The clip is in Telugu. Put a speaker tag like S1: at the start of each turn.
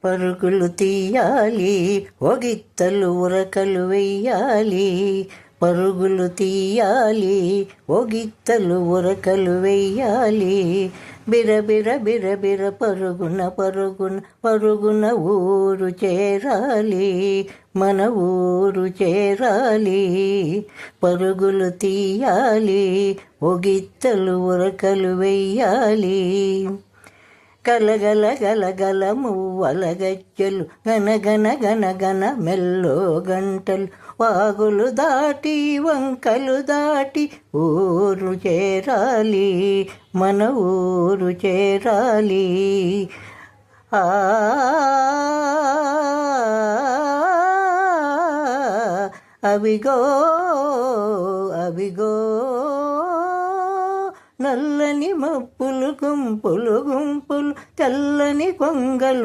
S1: పరుగులు తీయాలి, ఒగిత్తలు ఉరకలు వెయ్యాలి. పరుగులు తీయాలి, ఒగిత్తలు ఉరకలు వెయ్యాలి. బిరబిర బిరబిర పరుగున పరుగున పరుగున ఊరు చేరాలి, మన ఊరు చేరాలి. పరుగులు తీయాలి, ఒగిత్తలు ఉరకలు వెయ్యాలి. గలగల గలగల మువ్వల గజ్జలు, గనగన గనగన మెల్లో గంటలు. వాగులు దాటి వంకలు దాటి ఊరు చేరాలి, మన ఊరు చేరాలి. అవిగో అవిగో నల్లని మప్పులు గుంపులు గుంపులు, తెల్లని కొంగలు